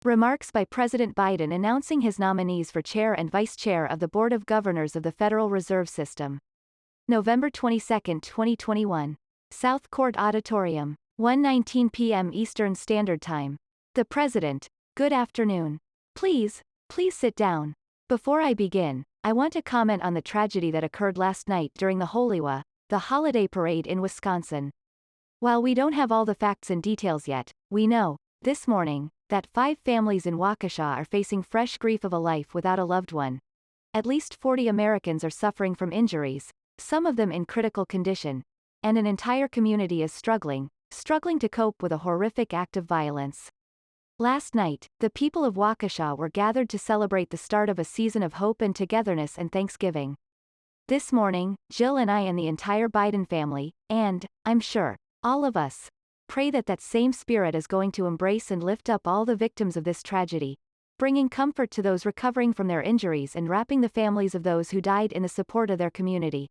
Remarks by President Biden announcing his nominees for chair and vice chair of the Board of Governors of the Federal Reserve System. November 22, 2021. South Court Auditorium. 1:19 p.m. Eastern Standard Time. The President, good afternoon. Please sit down. Before I begin, I want to comment on the tragedy that occurred last night during the holiwa, the holiday parade in Wisconsin. While we don't have all the facts and details yet, we know, this morning, that 5 families in Waukesha are facing fresh grief of a life without a loved one. At least 40 Americans are suffering from injuries, some of them in critical condition, and an entire community is struggling to cope with a horrific act of violence. Last night, the people of Waukesha were gathered to celebrate the start of a season of hope and togetherness and Thanksgiving. This morning, Jill and I and the entire Biden family, and, I'm sure, all of us, pray that that same spirit is going to embrace and lift up all the victims of this tragedy, bringing comfort to those recovering from their injuries and wrapping the families of those who died in the support of their community.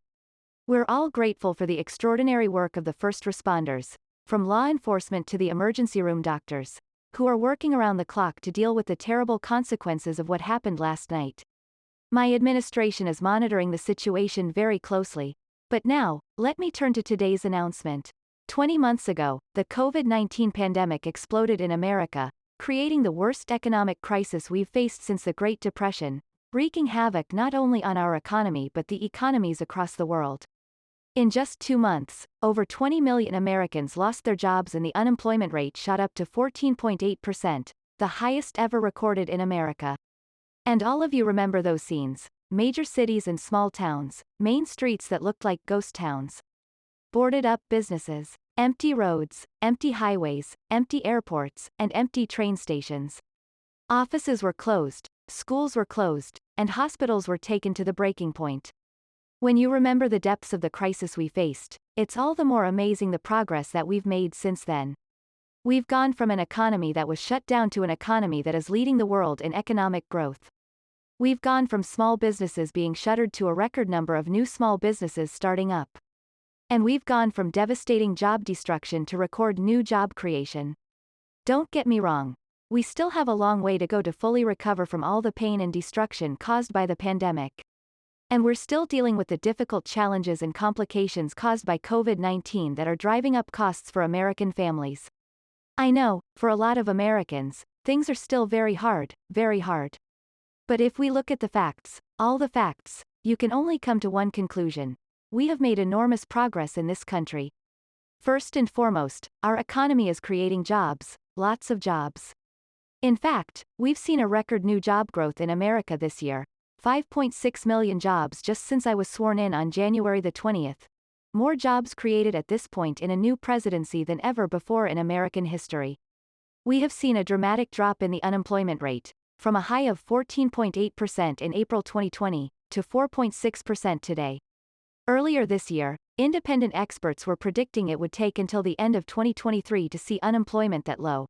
We're all grateful for the extraordinary work of the first responders, from law enforcement to the emergency room doctors, who are working around the clock to deal with the terrible consequences of what happened last night. My administration is monitoring the situation very closely, but now, let me turn to today's announcement. 20 months ago, the COVID-19 pandemic exploded in America, creating the worst economic crisis we've faced since the Great Depression, wreaking havoc not only on our economy but the economies across the world. In just 2 months, over 20 million Americans lost their jobs and the unemployment rate shot up to 14.8%, the highest ever recorded in America. And all of you remember those scenes: major cities and small towns, main streets that looked like ghost towns. Boarded up businesses, empty roads, empty highways, empty airports, and empty train stations. Offices were closed, schools were closed, and hospitals were taken to the breaking point. When you remember the depths of the crisis we faced, it's all the more amazing the progress that we've made since then. We've gone from an economy that was shut down to an economy that is leading the world in economic growth. We've gone from small businesses being shuttered to a record number of new small businesses starting up. And we've gone from devastating job destruction to record new job creation. Don't get me wrong. We still have a long way to go to fully recover from all the pain and destruction caused by the pandemic. And we're still dealing with the difficult challenges and complications caused by COVID-19 that are driving up costs for American families. I know, for a lot of Americans, things are still very hard, very hard. But if we look at the facts, all the facts, you can only come to one conclusion. We have made enormous progress in this country. First and foremost, our economy is creating jobs, lots of jobs. In fact, we've seen a record new job growth in America this year, 5.6 million jobs just since I was sworn in on January the 20th. More jobs created at this point in a new presidency than ever before in American history. We have seen a dramatic drop in the unemployment rate, from a high of 14.8% in April 2020, to 4.6% today. Earlier this year, independent experts were predicting it would take until the end of 2023 to see unemployment that low.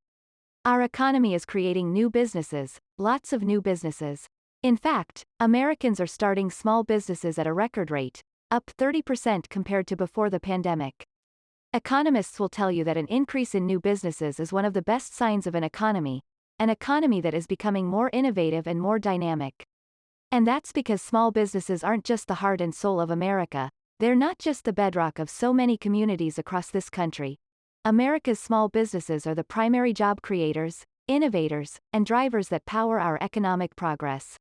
Our economy is creating new businesses, lots of new businesses. In fact, Americans are starting small businesses at a record rate, up 30% compared to before the pandemic. Economists will tell you that an increase in new businesses is one of the best signs of an economy that is becoming more innovative and more dynamic. And that's because small businesses aren't just the heart and soul of America, they're not just the bedrock of so many communities across this country. America's small businesses are the primary job creators, innovators, and drivers that power our economic progress.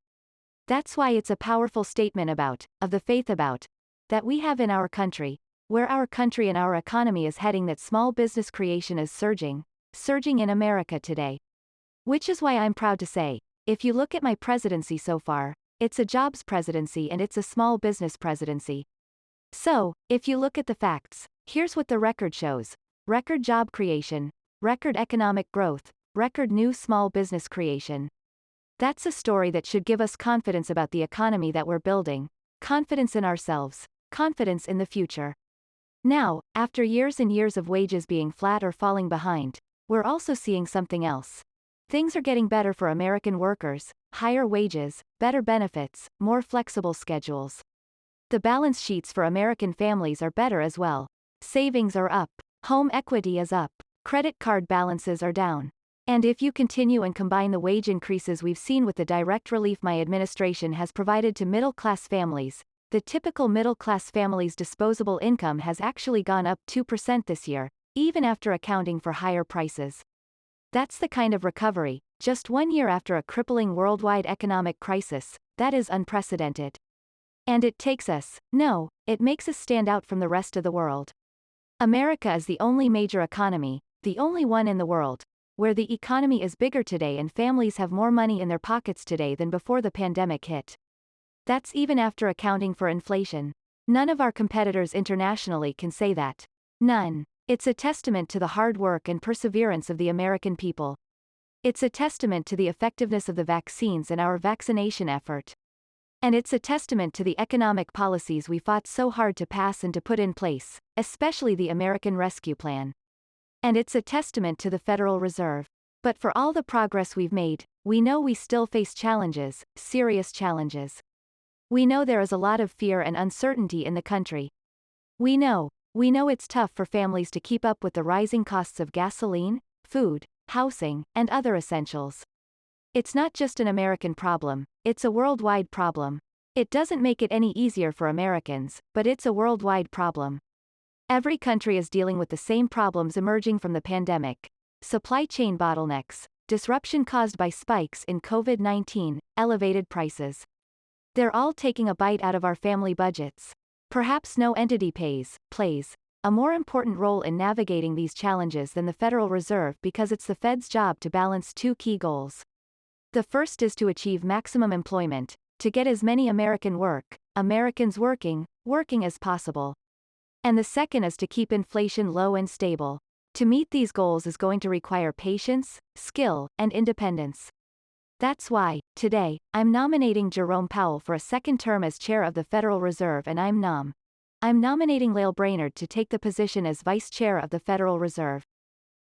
That's why it's a powerful statement of the faith that we have in our country, where our country and our economy is heading, that small business creation is surging in America today. Which is why I'm proud to say, if you look at my presidency so far, it's a jobs presidency and it's a small business presidency. So, if you look at the facts, here's what the record shows: record job creation, record economic growth, record new small business creation. That's a story that should give us confidence about the economy that we're building, confidence in ourselves, confidence in the future. Now, after years and years of wages being flat or falling behind, we're also seeing something else. Things are getting better for American workers: higher wages, better benefits, more flexible schedules. The balance sheets for American families are better as well. Savings are up. Home equity is up. Credit card balances are down. And if you continue and combine the wage increases we've seen with the direct relief my administration has provided to middle-class families, the typical middle-class family's disposable income has actually gone up 2% this year, even after accounting for higher prices. That's the kind of recovery, just 1 year after a crippling worldwide economic crisis, that is unprecedented. And it makes us stand out from the rest of the world. America is the only major economy, the only one in the world, where the economy is bigger today and families have more money in their pockets today than before the pandemic hit. That's even after accounting for inflation. None of our competitors internationally can say that. None. It's a testament to the hard work and perseverance of the American people. It's a testament to the effectiveness of the vaccines and our vaccination effort. And it's a testament to the economic policies we fought so hard to pass and to put in place, especially the American Rescue Plan. And it's a testament to the Federal Reserve. But for all the progress we've made, we know we still face challenges, serious challenges. We know there is a lot of fear and uncertainty in the country. We know it's tough for families to keep up with the rising costs of gasoline, food, housing, and other essentials. It's not just an American problem, it's a worldwide problem. It doesn't make it any easier for Americans, but it's a worldwide problem. Every country is dealing with the same problems emerging from the pandemic. Supply chain bottlenecks, disruption caused by spikes in COVID-19, elevated prices. They're all taking a bite out of our family budgets. Perhaps no entity plays a more important role in navigating these challenges than the Federal Reserve because it's the Fed's job to balance two key goals. The first is to achieve maximum employment, to get as many Americans working as possible. And the second is to keep inflation low and stable. To meet these goals is going to require patience, skill, and independence. That's why, today, I'm nominating Jerome Powell for a second term as chair of the Federal Reserve and I'm nominating Lael Brainerd to take the position as vice chair of the Federal Reserve.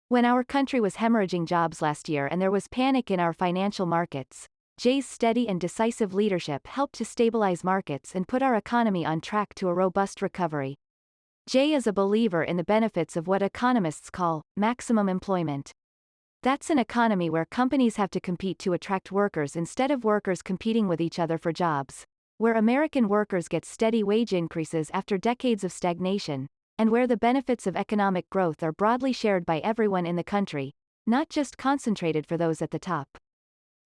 When our country was hemorrhaging jobs last year and there was panic in our financial markets, Jay's steady and decisive leadership helped to stabilize markets and put our economy on track to a robust recovery. Jay is a believer in the benefits of what economists call maximum employment. That's an economy where companies have to compete to attract workers instead of workers competing with each other for jobs, where American workers get steady wage increases after decades of stagnation, and where the benefits of economic growth are broadly shared by everyone in the country, not just concentrated for those at the top.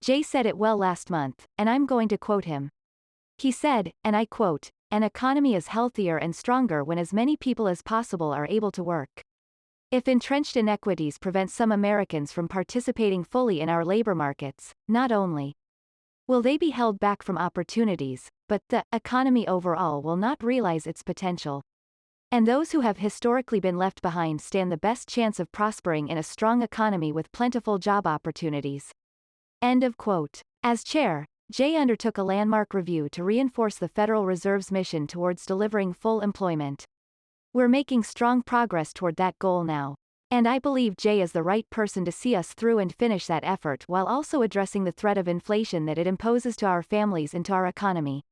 Jay said it well last month, and I'm going to quote him. He said, and I quote, "An economy is healthier and stronger when as many people as possible are able to work. If entrenched inequities prevent some Americans from participating fully in our labor markets, not only will they be held back from opportunities, but the economy overall will not realize its potential. And those who have historically been left behind stand the best chance of prospering in a strong economy with plentiful job opportunities." End of quote. As chair, Jay undertook a landmark review to reinforce the Federal Reserve's mission towards delivering full employment. We're making strong progress toward that goal now. And I believe Jay is the right person to see us through and finish that effort while also addressing the threat of inflation that it imposes to our families and to our economy.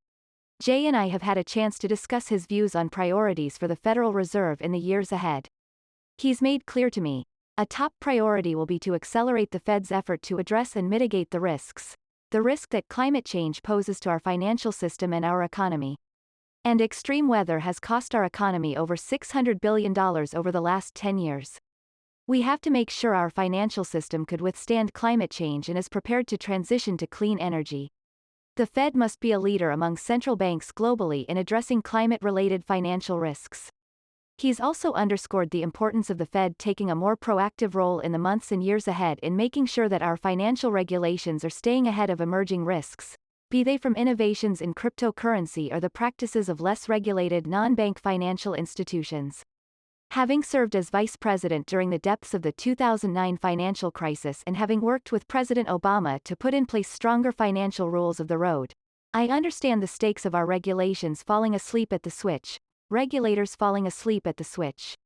Jay and I have had a chance to discuss his views on priorities for the Federal Reserve in the years ahead. He's made clear to me, a top priority will be to accelerate the Fed's effort to address and mitigate the risk that climate change poses to our financial system and our economy. And extreme weather has cost our economy over $600 billion over the last 10 years. We have to make sure our financial system could withstand climate change and is prepared to transition to clean energy. The Fed must be a leader among central banks globally in addressing climate-related financial risks. He's also underscored the importance of the Fed taking a more proactive role in the months and years ahead in making sure that our financial regulations are staying ahead of emerging risks, be they from innovations in cryptocurrency or the practices of less regulated non-bank financial institutions. Having served as vice president during the depths of the 2009 financial crisis and having worked with President Obama to put in place stronger financial rules of the road, I understand the stakes of our regulations falling asleep at the switch. Regulators falling asleep at the switch.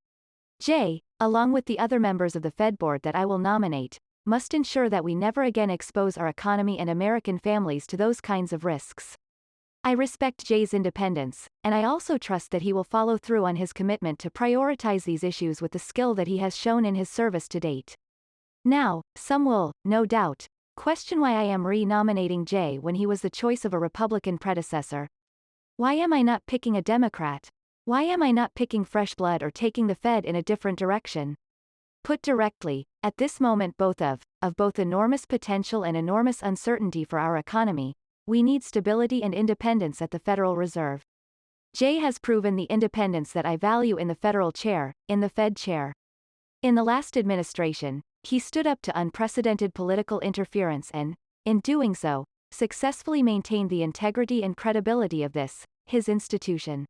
Jay, along with the other members of the Fed board that I will nominate, must ensure that we never again expose our economy and American families to those kinds of risks. I respect Jay's independence, and I also trust that he will follow through on his commitment to prioritize these issues with the skill that he has shown in his service to date. Now, some will, no doubt, question why I am re-nominating Jay when he was the choice of a Republican predecessor. Why am I not picking a Democrat? Why am I not picking fresh blood or taking the Fed in a different direction? Put directly, at this moment of both enormous potential and enormous uncertainty for our economy, we need stability and independence at the Federal Reserve. Jay has proven the independence that I value in the federal chair, in the Fed chair. In the last administration, he stood up to unprecedented political interference and, in doing so, successfully maintained the integrity and credibility of this, his institution.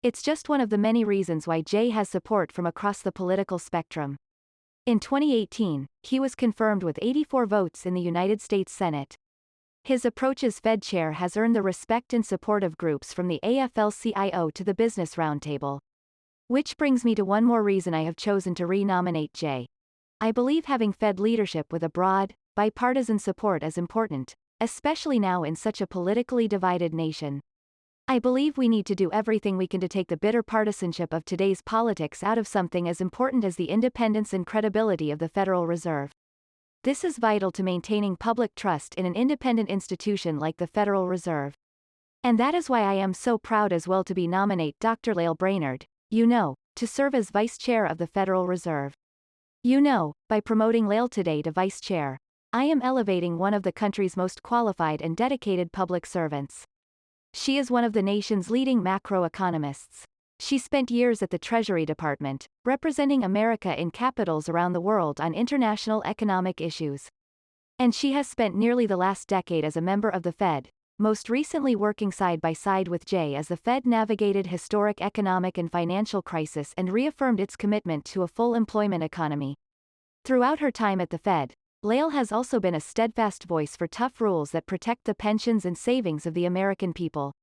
It's just one of the many reasons why Jay has support from across the political spectrum. In 2018, he was confirmed with 84 votes in the United States Senate. His approach as Fed chair has earned the respect and support of groups from the AFL-CIO to the Business Roundtable. Which brings me to one more reason I have chosen to re-nominate Jay. I believe having Fed leadership with a broad, bipartisan support is important, especially now in such a politically divided nation. I believe we need to do everything we can to take the bitter partisanship of today's politics out of something as important as the independence and credibility of the Federal Reserve. This is vital to maintaining public trust in an independent institution like the Federal Reserve. And that is why I am so proud as well to be nominate Dr. Lael Brainerd, to serve as Vice Chair of the Federal Reserve. By promoting Lael today to Vice Chair, I am elevating one of the country's most qualified and dedicated public servants. She is one of the nation's leading macroeconomists. She spent years at the Treasury Department, representing America in capitals around the world on international economic issues. And she has spent nearly the last decade as a member of the Fed, most recently working side by side with Jay as the Fed navigated historic economic and financial crisis and reaffirmed its commitment to a full employment economy. Throughout her time at the Fed, Lael has also been a steadfast voice for tough rules that protect the pensions and savings of the American people.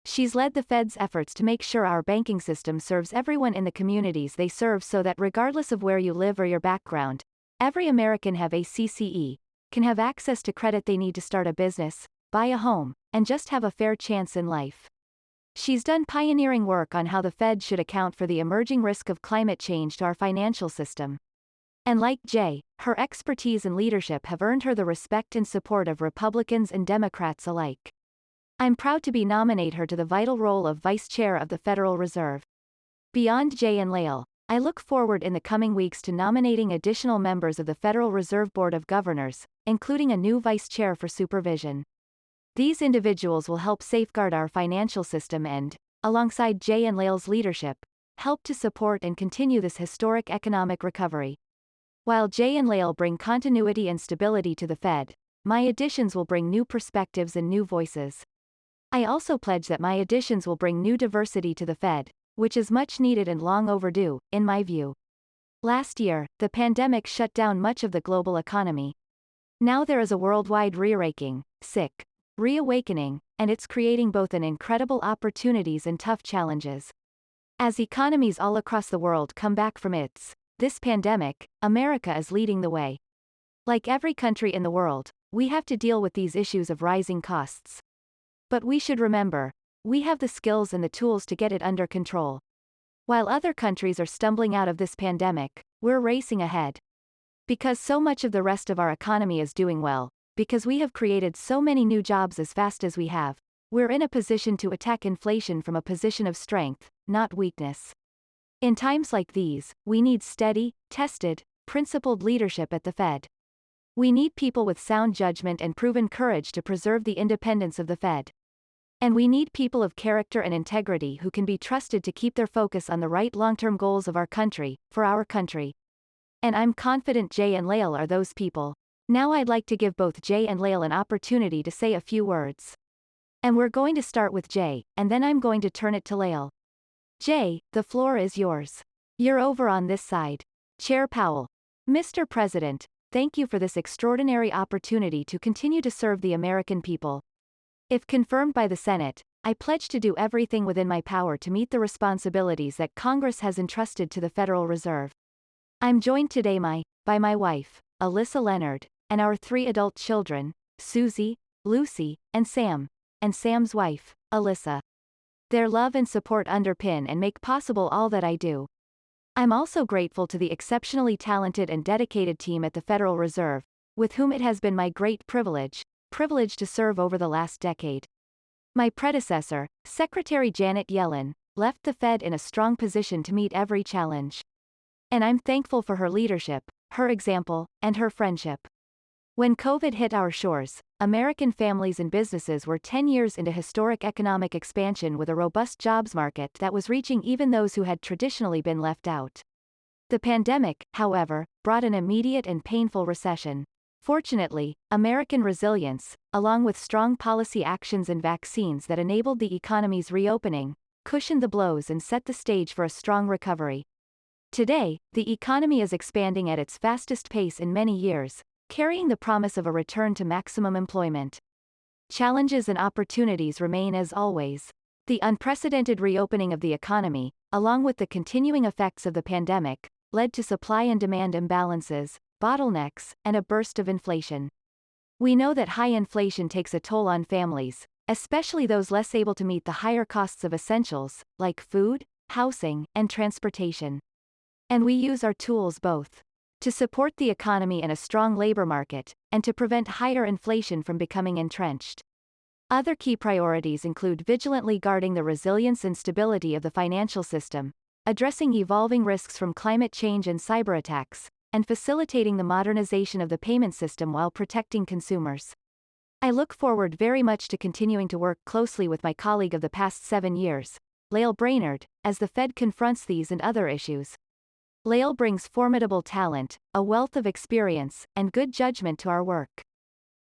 She's led the Fed's efforts to make sure our banking system serves everyone in the communities they serve so that regardless of where you live or your background, every American can have access to credit they need to start a business, buy a home, and just have a fair chance in life. She's done pioneering work on how the Fed should account for the emerging risk of climate change to our financial system. And like Jay, her expertise and leadership have earned her the respect and support of Republicans and Democrats alike. I'm proud to nominate her to the vital role of Vice Chair of the Federal Reserve. Beyond Jay and Lael, I look forward in the coming weeks to nominating additional members of the Federal Reserve Board of Governors, including a new Vice Chair for supervision. These individuals will help safeguard our financial system and, alongside Jay and Lael's leadership, help to support and continue this historic economic recovery. While Jay and Lael bring continuity and stability to the Fed, my additions will bring new perspectives and new voices. I also pledge that my additions will bring new diversity to the Fed, which is much needed and long overdue, in my view. Last year, the pandemic shut down much of the global economy. Now there is a worldwide reawakening, and it's creating both an incredible opportunities and tough challenges. As economies all across the world come back from this pandemic, America is leading the way. Like every country in the world, we have to deal with these issues of rising costs. But we should remember, we have the skills and the tools to get it under control. While other countries are stumbling out of this pandemic, we're racing ahead. Because so much of the rest of our economy is doing well, because we have created so many new jobs as fast as we have, we're in a position to attack inflation from a position of strength, not weakness. In times like these, we need steady, tested, principled leadership at the Fed. We need people with sound judgment and proven courage to preserve the independence of the Fed. And we need people of character and integrity who can be trusted to keep their focus on the right long-term goals of our country, for our country. And I'm confident Jay and Lael are those people. Now I'd like to give both Jay and Lael an opportunity to say a few words. And we're going to start with Jay, and then I'm going to turn it to Lael. Jay, the floor is yours. You're over on this side. Chair Powell. Mr. President, thank you for this extraordinary opportunity to continue to serve the American people. If confirmed by the Senate, I pledge to do everything within my power to meet the responsibilities that Congress has entrusted to the Federal Reserve. I'm joined today by my wife, Alyssa Leonard, and our 3 adult children, Susie, Lucy, and Sam's wife, Alyssa. Their love and support underpin and make possible all that I do. I'm also grateful to the exceptionally talented and dedicated team at the Federal Reserve, with whom it has been my great privilege to serve over the last decade. My predecessor, Secretary Janet Yellen, left the Fed in a strong position to meet every challenge. And I'm thankful for her leadership, her example, and her friendship. When COVID hit our shores, American families and businesses were 10 years into historic economic expansion with a robust jobs market that was reaching even those who had traditionally been left out. The pandemic, however, brought an immediate and painful recession. Fortunately, American resilience, along with strong policy actions and vaccines that enabled the economy's reopening, cushioned the blows and set the stage for a strong recovery. Today, the economy is expanding at its fastest pace in many years, carrying the promise of a return to maximum employment. Challenges and opportunities remain as always. The unprecedented reopening of the economy, along with the continuing effects of the pandemic, led to supply and demand imbalances, bottlenecks, and a burst of inflation. We know that high inflation takes a toll on families, especially those less able to meet the higher costs of essentials, like food, housing, and transportation. And we use our tools both to support the economy and a strong labor market, and to prevent higher inflation from becoming entrenched. Other key priorities include vigilantly guarding the resilience and stability of the financial system, addressing evolving risks from climate change and cyber attacks, and facilitating the modernization of the payment system while protecting consumers. I look forward very much to continuing to work closely with my colleague of the past 7 years, Lael Brainerd, as the Fed confronts these and other issues. Lael brings formidable talent, a wealth of experience, and good judgment to our work.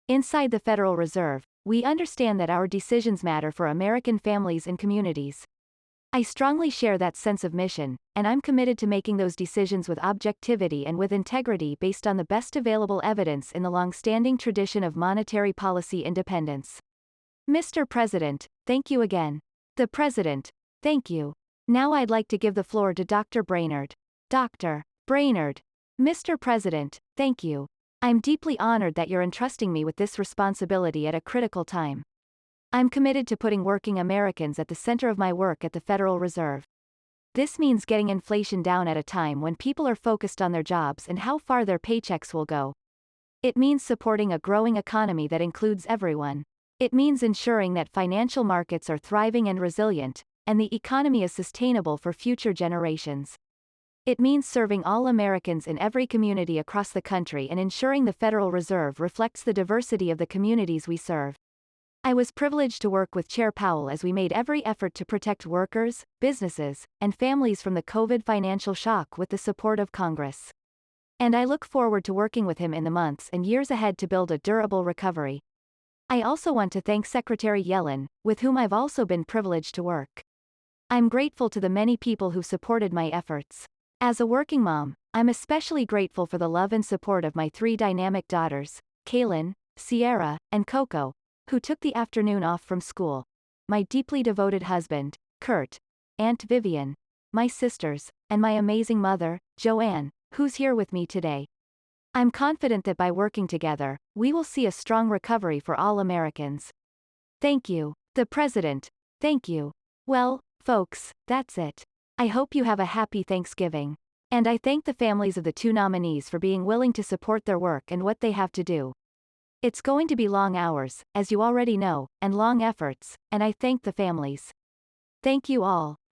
Inside the Federal Reserve, we understand that our decisions matter for American families and communities. I strongly share that sense of mission, and I'm committed to making those decisions with objectivity and with integrity based on the best available evidence in the long-standing tradition of monetary policy independence. Mr. President, thank you again. The President, thank you. Now I'd like to give the floor to Dr. Brainerd. Dr. Brainerd. Mr. President, thank you. I'm deeply honored that you're entrusting me with this responsibility at a critical time. I'm committed to putting working Americans at the center of my work at the Federal Reserve. This means getting inflation down at a time when people are focused on their jobs and how far their paychecks will go. It means supporting a growing economy that includes everyone. It means ensuring that financial markets are thriving and resilient, and the economy is sustainable for future generations. It means serving all Americans in every community across the country and ensuring the Federal Reserve reflects the diversity of the communities we serve. I was privileged to work with Chair Powell as we made every effort to protect workers, businesses, and families from the COVID financial shock with the support of Congress. And I look forward to working with him in the months and years ahead to build a durable recovery. I also want to thank Secretary Yellen, with whom I've also been privileged to work. I'm grateful to the many people who supported my efforts. As a working mom, I'm especially grateful for the love and support of my 3 dynamic daughters, Kaylin, Sierra, and Coco, who took the afternoon off from school, my deeply devoted husband, Kurt, Aunt Vivian, my sisters, and my amazing mother, Joanne, who's here with me today. I'm confident that by working together, we will see a strong recovery for all Americans. Thank you. The President, thank you. Well, folks, that's it. I hope you have a happy Thanksgiving. And I thank the families of the 2 nominees for being willing to support their work and what they have to do. It's going to be long hours, as you already know, and long efforts, and I thank the families. Thank you all.